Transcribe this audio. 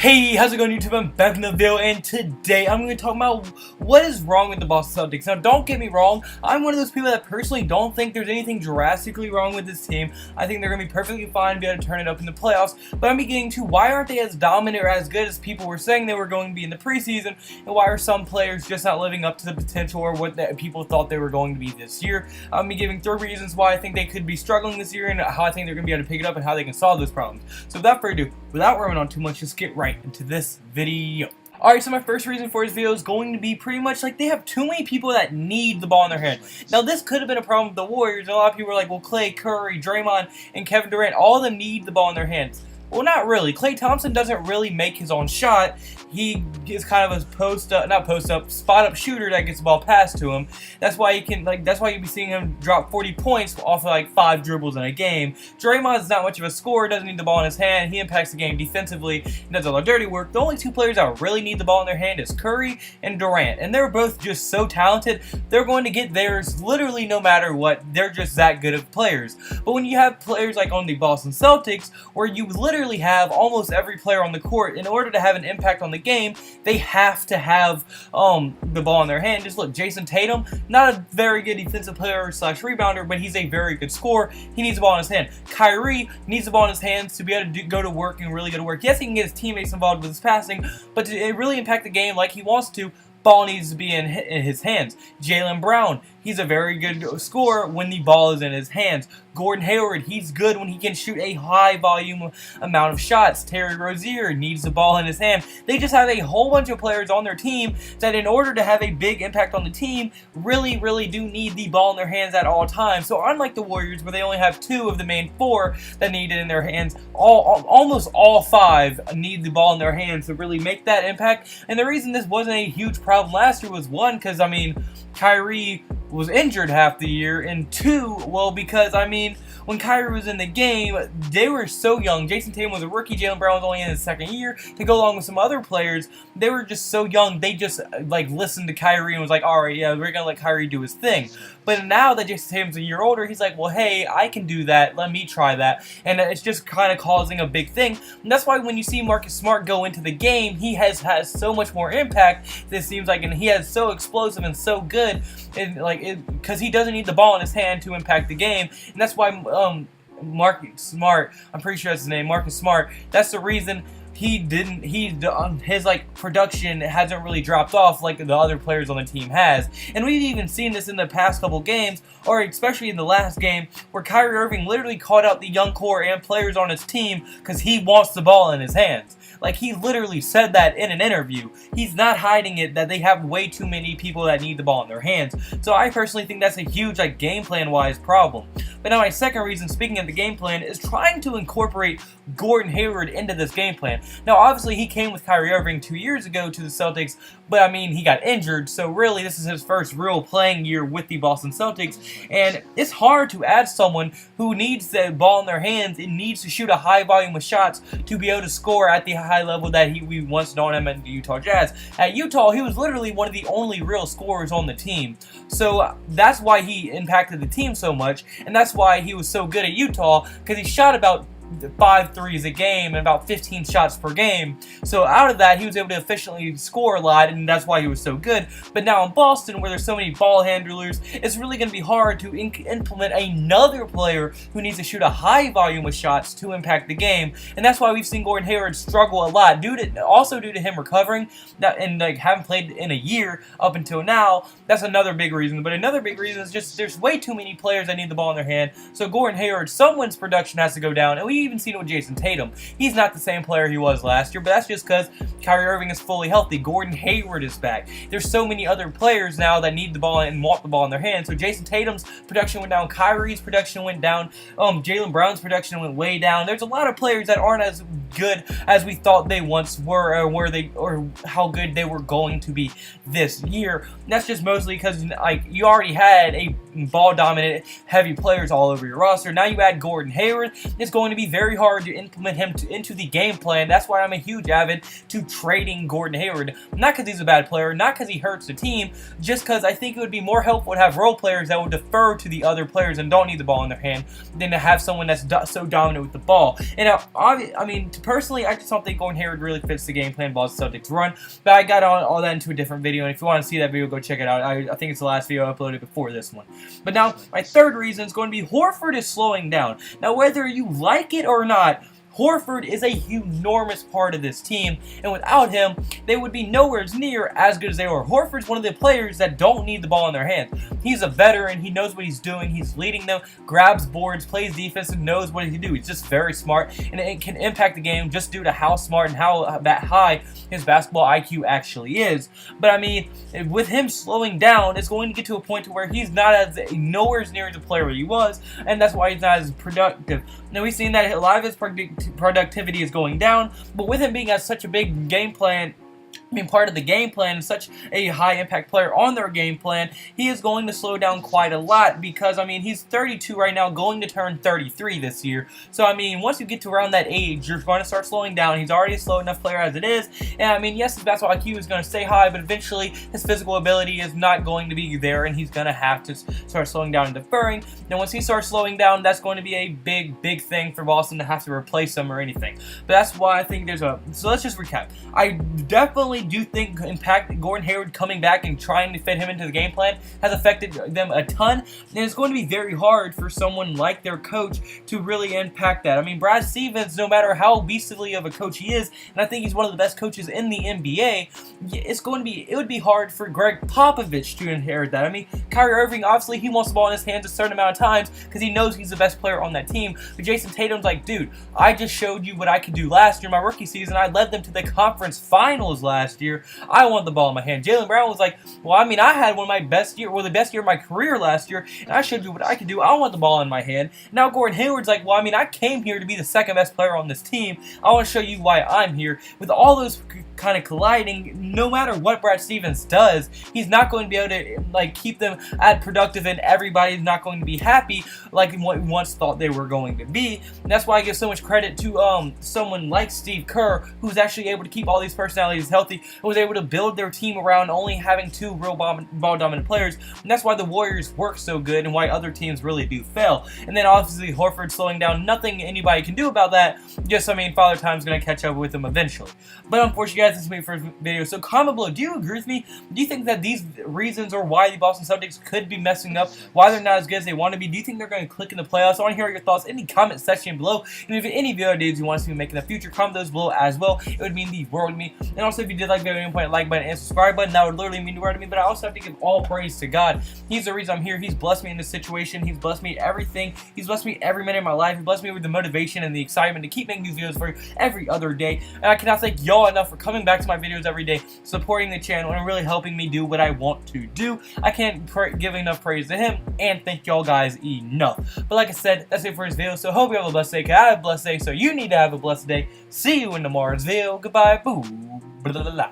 Hey, how's it going, YouTube? I'm back in the video, and today I'm going to talk about what is wrong with the Boston Celtics. Now, don't get me wrong, I'm one of those people that personally don't think there's anything drastically wrong with this team. I think they're going to be perfectly fine to be able to turn it up in the playoffs, but I'm beginning to why aren't they as dominant or as good as people were saying they were going to be in the preseason, and why are some players just not living up to the potential or what people thought they were going to be this year. I'm be giving 3 reasons why I think they could be struggling this year and how I think they're going to be able to pick it up and how they can solve those problems. So without further ado, without running on too much, just get right into this video. Alright, so my first reason for this video is going to be pretty much like they have too many people that need the ball in their hand. Now, this could have been a problem with the Warriors, and a lot of people are like, well, Clay, Curry, Draymond, and Kevin Durant, all of them need the ball in their hands. Well, not really. Klay Thompson doesn't really make his own shot. He is kind of a spot-up shooter that gets the ball passed to him. That's why that's why you'll be seeing him drop 40 points off of like 5 dribbles in a game. Draymond is not much of a scorer, doesn't need the ball in his hand. He impacts the game defensively and does all the dirty work. The only 2 players that really need the ball in their hand is Curry and Durant. And they're both just so talented, they're going to get theirs literally no matter what. They're just that good of players. But when you have players like on the Boston Celtics, where you literally have almost every player on the court, in order to have an impact on the game, they have to have the ball in their hand. Just look, Jason Tatum, not a very good defensive player / rebounder, but he's a very good scorer. He needs the ball in his hand. Kyrie needs the ball in his hands to be able to go to work and really go to work. Yes, he can get his teammates involved with his passing, but to really impact the game like he wants to, ball needs to be in his hands. Jaylen Brown, he's a very good scorer when the ball is in his hands. Gordon Hayward, he's good when he can shoot a high volume amount of shots. Terry Rozier needs the ball in his hand. They just have a whole bunch of players on their team that in order to have a big impact on the team, really do need the ball in their hands at all times. So unlike the Warriors, where they only have 2 of the main 4 that need it in their hands, almost all 5 need the ball in their hands to really make that impact. And the reason this wasn't a huge problem last year was, 1, because, I mean, Kyrie was injured half the year, and 2, well, because, I mean, when Kyrie was in the game, they were so young. Jason Tatum was a rookie. Jaylen Brown was only in his 2nd year. To go along with some other players, they were just so young. They just, like, listened to Kyrie and was like, all right, yeah, we're going to let Kyrie do his thing. But now that Jason Tatum's a year older, he's like, well, hey, I can do that. Let me try that. And it's just kind of causing a big thing. And that's why when you see Marcus Smart go into the game, he has so much more impact, this seems like, and he is so explosive and so good, because he doesn't need the ball in his hand to impact the game. And that's why Marcus Smart, I'm pretty sure that's his name, Marcus Smart, that's the reason his production hasn't really dropped off like the other players on the team has. And we've even seen this in the past couple games, or especially in the last game, where Kyrie Irving literally called out the young core and players on his team because he wants the ball in his hands. Like, he literally said that in an interview. He's not hiding it that they have way too many people that need the ball in their hands. So I personally think that's a huge, game plan-wise problem. But now my second reason, speaking of the game plan, is trying to incorporate Gordon Hayward into this game plan. Now, obviously, he came with Kyrie Irving 2 years ago to the Celtics, but, I mean, he got injured, so really, this is his first real playing year with the Boston Celtics, and it's hard to add someone who needs the ball in their hands and needs to shoot a high volume of shots to be able to score at the high level that we once known him at the Utah Jazz. At Utah, he was literally one of the only real scorers on the team, so that's why he impacted the team so much, and that's why he was so good at Utah, because he shot about 5 threes a game and about 15 shots per game. So out of that, he was able to efficiently score a lot, and that's why he was so good. But now in Boston, where there's so many ball handlers, it's really going to be hard to implement another player who needs to shoot a high volume of shots to impact the game. And that's why we've seen Gordon Hayward struggle a lot, due to him recovering and haven't played in a year up until now. That's another big reason. But another big reason is just there's way too many players that need the ball in their hand. So Gordon Hayward, someone's production has to go down, and we even seen it with Jason Tatum. He's not the same player he was last year, but that's just because Kyrie Irving is fully healthy. Gordon Hayward is back. There's so many other players now that need the ball and want the ball in their hands. So Jason Tatum's production went down. Kyrie's production went down. Jaylen Brown's production went way down. There's a lot of players that aren't as good as we thought they once were, or how good they were going to be this year. And that's just mostly because you already had a ball dominant heavy players all over your roster. Now you add Gordon Hayward, it's going to be be very hard to implement him into the game plan. That's why I'm a huge avid to trading Gordon Hayward. Not because he's a bad player, not because he hurts the team, just because I think it would be more helpful to have role players that would defer to the other players and don't need the ball in their hand than to have someone that's so dominant with the ball. And I mean, personally, I just don't think Gordon Hayward really fits the game plan Boston Celtics run, but I got all that into a different video, and if you want to see that video, go check it out. I think it's the last video I uploaded before this one. But now, my third reason is going to be Horford is slowing down. Now, whether you like it or not, Horford is a enormous part of this team, and without him, they would be nowhere near as good as they were. Horford's one of the players that don't need the ball in their hands. He's a veteran. He knows what he's doing. He's leading them, grabs boards, plays defense, and knows what he do. He's just very smart, and it can impact the game just due to how smart and how that high his basketball IQ actually is. But I mean, with him slowing down, it's going to get to a point to where he's not as nowhere near the player he was, and that's why he's not as productive. Now, we've seen that a lot of his productivity is going down, but with him being such a big game plan, part of the game plan, such a high impact player on their game plan, he is going to slow down quite a lot because, I mean, he's 32 right now, going to turn 33 this year. So, I mean, once you get to around that age, you're going to start slowing down. He's already a slow enough player as it is. And, I mean, yes, his basketball IQ is going to stay high, but eventually his physical ability is not going to be there, and he's going to have to start slowing down and deferring. And once he starts slowing down, that's going to be a big thing for Boston to have to replace him or anything. But that's why I think there's a... So, let's just recap. I definitely do think impact Gordon Hayward coming back and trying to fit him into the game plan has affected them a ton, and it's going to be very hard for someone like their coach to really impact that. I mean, Brad Stevens, no matter how beastly of a coach he is, and I think he's one of the best coaches in the NBA, it would be hard for Greg Popovich to inherit that. I mean, Kyrie Irving, obviously he wants the ball in his hands a certain amount of times because he knows he's the best player on that team, but Jason Tatum's like, dude, I just showed you what I could do last year, my rookie season. I led them to the conference finals last year. I want the ball in my hand. Jaylen Brown was like, well, I mean, I had one of my best year, the best year of my career last year, and I showed you what I could do. I want the ball in my hand. Now Gordon Hayward's like, well, I mean, I came here to be the second best player on this team. I want to show you why I'm here. With all those kind of colliding, no matter what Brad Stevens does, he's not going to be able to keep them as productive, and everybody's not going to be happy like what we once thought they were going to be. And that's why I give so much credit to someone like Steve Kerr, who's actually able to keep all these personalities healthy, and was able to build their team around only having two real ball dominant players. And that's why the Warriors work so good and why other teams really do fail. And then obviously Horford slowing down, nothing anybody can do about that. Just, I mean, Father Time's going to catch up with him eventually. But unfortunately, guys, this is my first video. So comment below, do you agree with me? Do you think that these reasons are why the Boston Celtics could be messing up, why they're not as good as they want to be? Do you think they're going to click in the playoffs? I want to hear your thoughts in the comment section below. And if you have any video ideas you want to see me make in the future, comment those below as well. It would mean the world to me. And also, if you did like the video, point like button and subscribe button. That would literally mean the world to me. But I also have to give all praise to God. He's the reason I'm here. He's blessed me in this situation. He's blessed me everything. He's blessed me every minute of my life. He blessed me with the motivation and the excitement to keep making these videos for you every other day. And I cannot thank y'all enough for coming back to my videos every day, supporting the channel, and really helping me do what I want to do. I can't give enough praise to him, and thank y'all guys enough. But like I said, that's it for this video. So hope you have a blessed day. I have a blessed day, so you need to have a blessed day. See you in tomorrow's video. Goodbye. Boo. Blah, blah, blah.